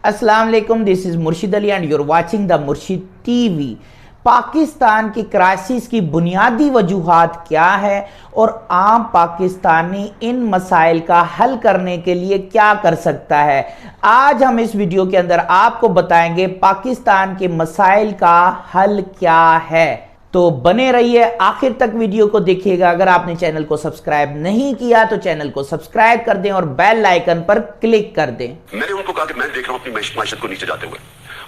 अस्सलाम वालेकुम, this is मुर्शिद Ali and your watching the मुर्शिद टीवी। पाकिस्तान की क्राइसिस की बुनियादी वजूहात क्या है और आम पाकिस्तानी इन मसाइल का हल करने के लिए क्या कर सकता है, आज हम इस वीडियो के अंदर आपको बताएंगे पाकिस्तान के मसाइल का हल क्या है। तो बने रहिए, आखिर तक वीडियो को देखिएगा। अगर आपने चैनल को सब्सक्राइब नहीं किया तो चैनल को सब्सक्राइब कर दें और बेल आइकन पर क्लिक कर दें। मैंने उनको कहा कि मैं देख रहा हूं अपनी माशियत को नीचे जाते हुए,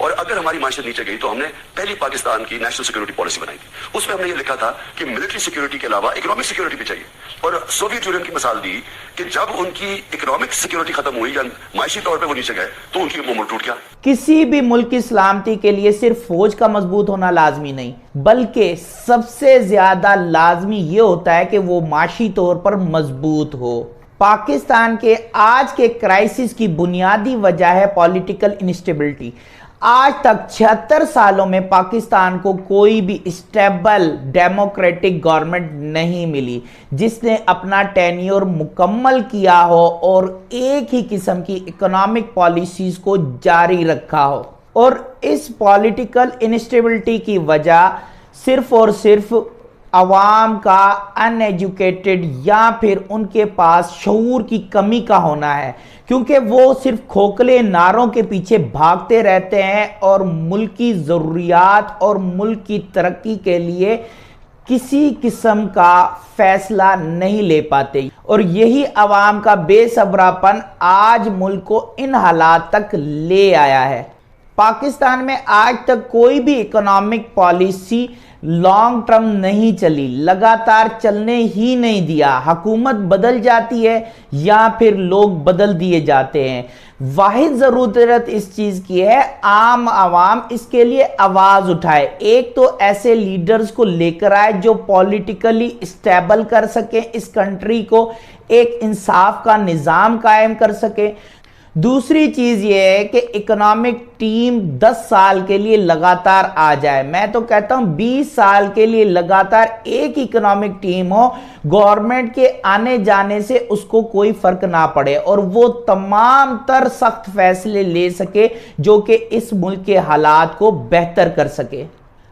और अगर हमारी माशियत नीचे गई तो हमने पहली पाकिस्तान की नेशनल सिक्योरिटी पॉलिसी बनाई थी। उसमें हमने ये लिखा था कि मिलिट्री सिक्योरिटी के अलावा इकोनॉमिक सिक्योरिटी भी चाहिए, और सोवियत यूनियन की मिसाल दी कि जब उनकी इकोनॉमिक सिक्योरिटी खत्म हुई या माशी तौर पर वो नीचे गए तो उनकी मोमेंट टूट गया। किसी भी मुल्क की सलामती के लिए सिर्फ फौज का मजबूत होना लाजमी नहीं, बल्कि सबसे ज्यादा लाजमी ये होता है कि वो माशी तौर पर मजबूत हो। पाकिस्तान के आज के क्राइसिस की बुनियादी वजह है पॉलिटिकल इंस्टेबिलिटी। आज तक 76 सालों में पाकिस्तान को कोई भी स्टेबल डेमोक्रेटिक गवर्नमेंट नहीं मिली जिसने अपना टेन्योर मुकम्मल किया हो और एक ही किस्म की इकोनॉमिक पॉलिसीज को जारी रखा हो। और इस पॉलिटिकल इंस्टेबिलिटी की वजह सिर्फ और सिर्फ अवाम का अनएजुकेटेड या फिर उनके पास शऊर की कमी का होना है, क्योंकि वो सिर्फ खोखले नारों के पीछे भागते रहते हैं और मुल्क की ज़रूरियात और मुल्क की तरक्की के लिए किसी किस्म का फैसला नहीं ले पाते। और यही अवाम का बेसब्रापन आज मुल्क को इन हालात तक ले आया है। पाकिस्तान में आज तक कोई भी इकोनॉमिक पॉलिसी लॉन्ग टर्म नहीं चली, लगातार चलने ही नहीं दिया। हुकूमत बदल जाती है या फिर लोग बदल दिए जाते हैं। वाहिद ज़रूरत इस चीज़ की है आम आवाम इसके लिए आवाज़ उठाए। एक तो ऐसे लीडर्स को लेकर आए जो पॉलिटिकली स्टेबल कर सके, इस कंट्री को एक इंसाफ का निज़ाम कायम कर सके। दूसरी चीज़ ये है कि इकोनॉमिक टीम 10 साल के लिए लगातार आ जाए। मैं तो कहता हूँ 20 साल के लिए लगातार एक इकोनॉमिक टीम हो, गवर्नमेंट के आने जाने से उसको कोई फर्क ना पड़े और वो तमाम तर सख्त फैसले ले सके जो कि इस मुल्क के हालात को बेहतर कर सके।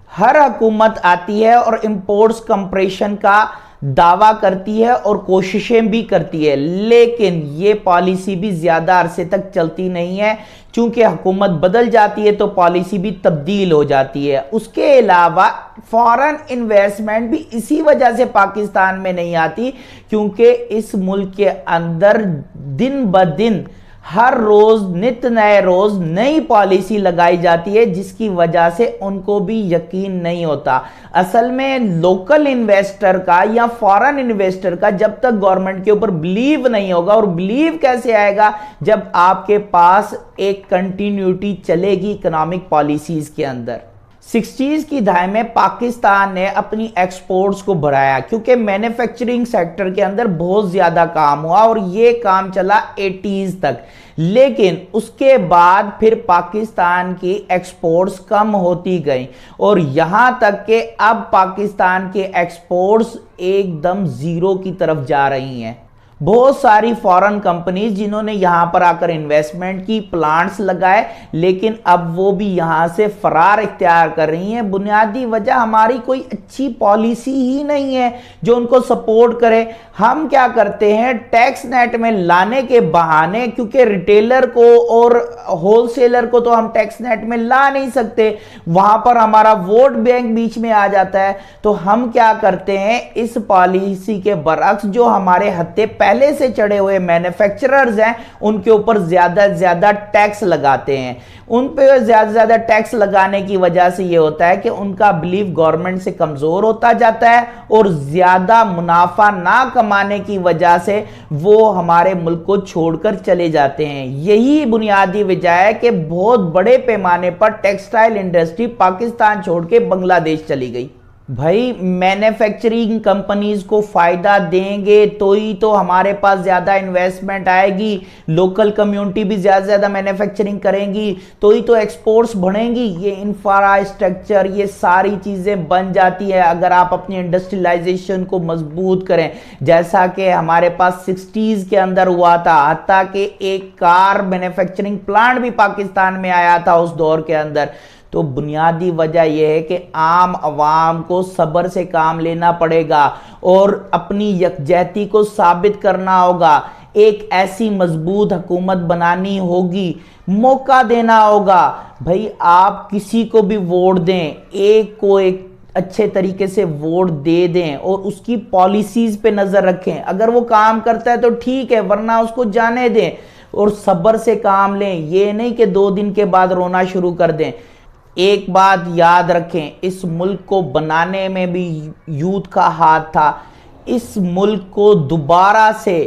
हर हुकूमत आती है और इंपोर्ट्स कंप्रेशन का दावा करती है और कोशिशें भी करती है, लेकिन ये पॉलिसी भी ज़्यादा अरसे तक चलती नहीं है। चूंकि हुकूमत बदल जाती है तो पॉलिसी भी तब्दील हो जाती है। उसके अलावा फॉरेन इन्वेस्टमेंट भी इसी वजह से पाकिस्तान में नहीं आती, क्योंकि इस मुल्क के अंदर दिन ब दिन हर रोज नित नए रोज नई पॉलिसी लगाई जाती है, जिसकी वजह से उनको भी यकीन नहीं होता। असल में लोकल इन्वेस्टर का या फॉरेन इन्वेस्टर का जब तक गवर्नमेंट के ऊपर बिलीव नहीं होगा, और बिलीव कैसे आएगा जब आपके पास एक कंटिन्यूटी चलेगी इकोनॉमिक पॉलिसीज के अंदर। 60s की दहाई में पाकिस्तान ने अपनी एक्सपोर्ट्स को बढ़ाया, क्योंकि मैन्युफैक्चरिंग सेक्टर के अंदर बहुत ज़्यादा काम हुआ और ये काम चला 80s तक। लेकिन उसके बाद फिर पाकिस्तान की एक्सपोर्ट्स कम होती गई और यहाँ तक कि अब पाकिस्तान के एक्सपोर्ट्स एकदम ज़ीरो की तरफ जा रही हैं। बहुत सारी फॉरेन कंपनीज जिन्होंने यहाँ पर आकर इन्वेस्टमेंट की, प्लांट्स लगाए, लेकिन अब वो भी यहाँ से फरार इख्तियार कर रही हैं। बुनियादी वजह हमारी कोई अच्छी पॉलिसी ही नहीं है जो उनको सपोर्ट करे। हम क्या करते हैं, टैक्स नेट में लाने के बहाने, क्योंकि रिटेलर को और होलसेलर को तो हम टैक्स नेट में ला नहीं सकते, वहां पर हमारा वोट बैंक बीच में आ जाता है। तो हम क्या करते हैं, इस पॉलिसी के बरअक्स जो हमारे हत्थे पहले से चढ़े हुए मैन्युफैक्चरर्स हैं उनके ऊपर ज्यादा ज्यादा टैक्स लगाते हैं। उन पे ज्यादा ज्यादा टैक्स लगाने की वजह से ये होता है कि उनका बिलीव गवर्नमेंट से कमजोर होता जाता है और ज्यादा मुनाफा ना कमाने की वजह से वो हमारे मुल्क को छोड़कर चले जाते हैं। यही बुनियादी वजह है कि बहुत बड़े पैमाने पर टेक्सटाइल इंडस्ट्री पाकिस्तान छोड़ के बांग्लादेश चली गई। بھائی مینوفیکچرنگ کمپنیز کو فائدہ دیں گے تو ہی تو ہمارے پاس زیادہ انویسٹمنٹ آئے گی، لوکل کمیونٹی بھی زیادہ مینوفیکچرنگ کریں گی تو ہی تو ایکسپورٹس بڑھیں گی۔ یہ انفراسٹرکچر، یہ ساری چیزیں بن جاتی ہے اگر آپ اپنی انڈسٹریلائزیشن کو مضبوط کریں، جیسا کہ ہمارے پاس 60s کے اندر ہوا تھا، حتیٰ کہ ایک کار مینوفیکچرنگ پلانٹ بھی پاکستان میں آیا تھا اس دور کے اندر۔ تو بنیادی وجہ یہ ہے کہ عام عوام کو صبر سے کام لینا پڑے گا اور اپنی یکجہتی کو ثابت کرنا ہوگا، ایک ایسی مضبوط حکومت بنانی ہوگی، موقع دینا ہوگا۔ بھائی آپ کسی کو بھی ووٹ دیں، ایک کو ایک اچھے طریقے سے ووٹ دے دیں اور اس کی پالیسیز پہ نظر رکھیں، اگر وہ کام کرتا ہے تو ٹھیک ہے، ورنہ اس کو جانے دیں اور صبر سے کام لیں، یہ نہیں کہ 2 دن کے بعد رونا شروع کر دیں۔ ایک بات یاد رکھیں، اس ملک کو بنانے میں بھی یوتھ کا ہاتھ تھا، اس ملک کو دوبارہ سے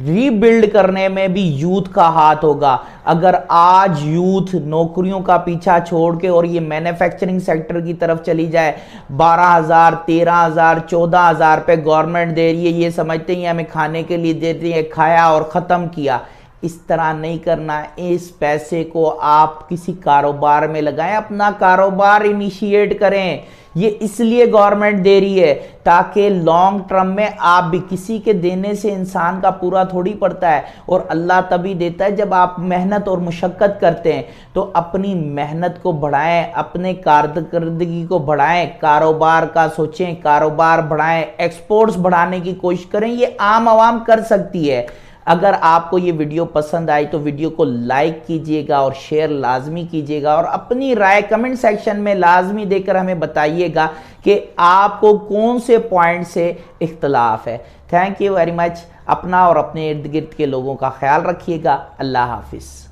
ری بلڈ کرنے میں بھی یوتھ کا ہاتھ ہوگا۔ اگر آج یوتھ نوکریوں کا پیچھا چھوڑ کے اور یہ مینوفیکچرنگ سیکٹر کی طرف چلی جائے، 12,000 13,000 14,000 پہ گورنمنٹ دے رہی ہے، یہ سمجھتے ہیں ہمیں کھانے کے لیے دے رہی ہے، کھایا اور ختم کیا۔ اس طرح نہیں کرنا، اس پیسے کو آپ کسی کاروبار میں لگائیں، اپنا کاروبار انیشیٹ کریں۔ یہ اس لیے گورنمنٹ دے رہی ہے تاکہ لانگ ٹرم میں آپ بھی، کسی کے دینے سے انسان کا پورا تھوڑی پڑتا ہے، اور اللہ تبھی دیتا ہے جب آپ محنت اور مشقت کرتے ہیں۔ تو اپنی محنت کو بڑھائیں، اپنے کارکردگی کو بڑھائیں، کاروبار کا سوچیں، کاروبار بڑھائیں، ایکسپورٹس بڑھانے کی کوشش کریں، یہ عام عوام کر سکتی ہے۔ اگر آپ کو یہ ویڈیو پسند آئی تو ویڈیو کو لائک کیجئے گا اور شیئر لازمی کیجئے گا، اور اپنی رائے کمنٹ سیکشن میں لازمی دے کر ہمیں بتائیے گا کہ آپ کو کون سے پوائنٹ سے اختلاف ہے۔ Thank you very much. اپنا اور اپنے ارد گرد کے لوگوں کا خیال رکھیے گا۔ اللہ حافظ۔